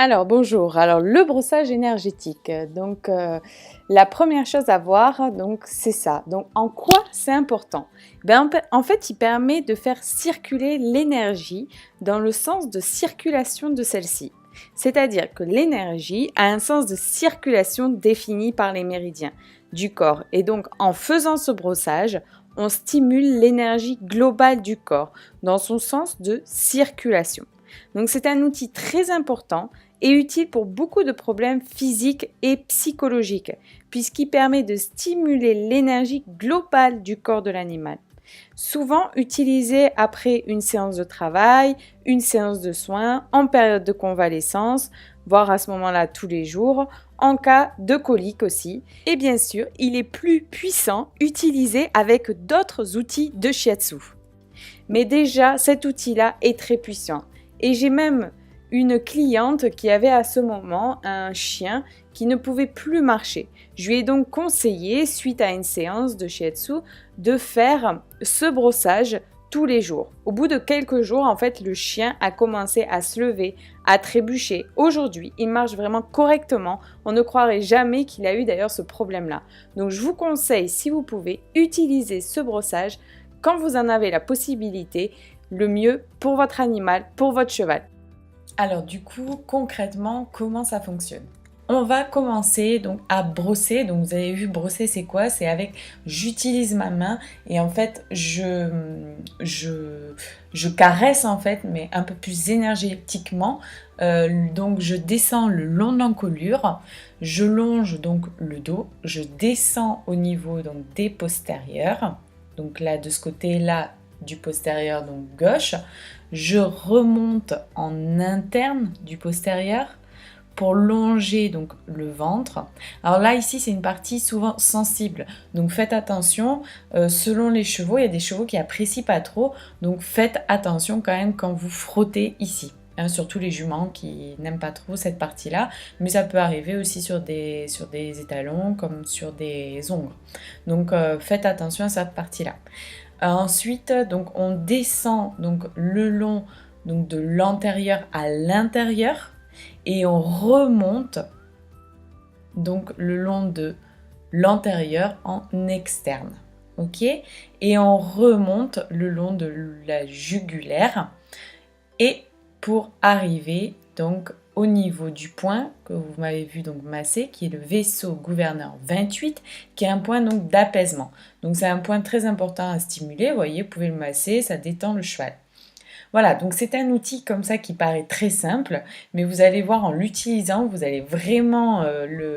Alors bonjour, alors le brossage énergétique, la première chose à voir, c'est ça. Donc en quoi c'est important? En fait, il permet de faire circuler l'énergie dans le sens de circulation de celle-ci. C'est-à-dire que l'énergie a un sens de circulation défini par les méridiens du corps. Et donc en faisant ce brossage, on stimule l'énergie globale du corps dans son sens de circulation. Donc c'est un outil très important et utile pour beaucoup de problèmes physiques et psychologiques, puisqu'il permet de stimuler l'énergie globale du corps de l'animal. Souvent utilisé après une séance de travail, une séance de soins, en période de convalescence, voire à ce moment-là tous les jours, en cas de colique aussi. Et bien sûr, il est plus puissant utilisé avec d'autres outils de shiatsu. Mais déjà, cet outil-là est très puissant. Et j'ai même une cliente qui avait à ce moment un chien qui ne pouvait plus marcher. Je lui ai donc conseillé, suite à une séance de shiatsu, de faire ce brossage tous les jours. Au bout de quelques jours, en fait, le chien a commencé à se lever, à trébucher. Aujourd'hui, il marche vraiment correctement. On ne croirait jamais qu'il a eu d'ailleurs ce problème-là. Donc, je vous conseille, si vous pouvez, utiliser ce brossage quand vous en avez la possibilité, le mieux pour votre animal, pour votre cheval. Alors du coup, concrètement, comment ça fonctionne? On va commencer donc à brosser. Donc vous avez vu, brosser c'est quoi? C'est avec, j'utilise ma main et en fait je caresse en fait, mais un peu plus énergétiquement. Donc je descends le long de l'encolure, je longe donc le dos, je descends au niveau donc des postérieurs. Donc là de ce côté-là du postérieur donc gauche, je remonte en interne du postérieur pour longer donc le ventre. Alors là ici c'est une partie souvent sensible, donc faites attention. Selon les chevaux, il y a des chevaux qui apprécient pas trop, donc faites attention quand même quand vous frottez ici. Surtout les juments qui n'aiment pas trop cette partie-là, mais ça peut arriver aussi sur des étalons comme sur des ongles. Donc faites attention à cette partie-là. Ensuite, donc on descend donc le long donc de l'antérieur à l'intérieur et on remonte donc le long de l'antérieur en externe. OK? Et on remonte le long de la jugulaire et pour arriver donc au niveau du point que vous m'avez vu donc masser, qui est le vaisseau gouverneur 28, qui est un point donc d'apaisement. Donc c'est un point très important à stimuler, vous voyez, vous pouvez le masser, ça détend le cheval. Voilà, donc c'est un outil comme ça qui paraît très simple, mais vous allez voir en l'utilisant, vous allez vraiment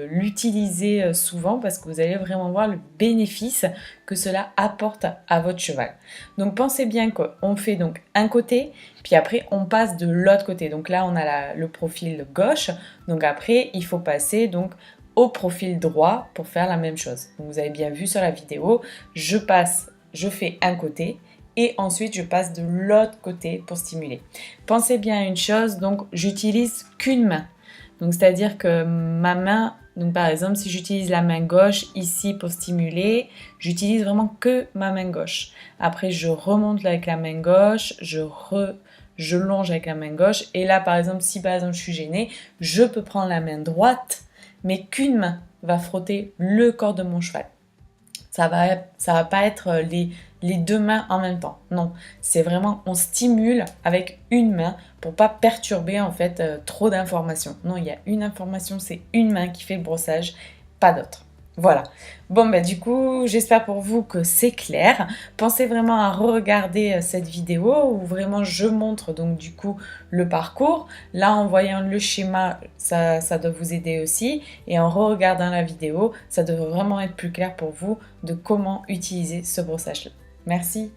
l'utiliser souvent parce que vous allez vraiment voir le bénéfice que cela apporte à votre cheval. Donc pensez bien qu'on fait donc un côté, puis après on passe de l'autre côté. Donc là on a le profil gauche, donc après il faut passer donc au profil droit pour faire la même chose. Donc vous avez bien vu sur la vidéo, je fais un côté, et ensuite je passe de l'autre côté pour stimuler. Pensez bien à une chose, donc j'utilise qu'une main. Donc c'est-à-dire que ma main, donc par exemple si j'utilise la main gauche ici pour stimuler, j'utilise vraiment que ma main gauche. Après je remonte avec la main gauche, je longe avec la main gauche et là par exemple si par exemple je suis gênée, je peux prendre la main droite mais qu'une main va frotter le corps de mon cheval. Ça va pas être les deux mains en même temps. Non, c'est vraiment, on stimule avec une main pour pas perturber en fait trop d'informations. Non, il y a une information, c'est une main qui fait le brossage, pas d'autre. Voilà. Bon, du coup, j'espère pour vous que c'est clair. Pensez vraiment à re-regarder cette vidéo où vraiment je montre donc du coup le parcours. Là, en voyant le schéma, ça doit vous aider aussi. Et en re-regardant la vidéo, ça devrait vraiment être plus clair pour vous de comment utiliser ce brossage-là. Merci.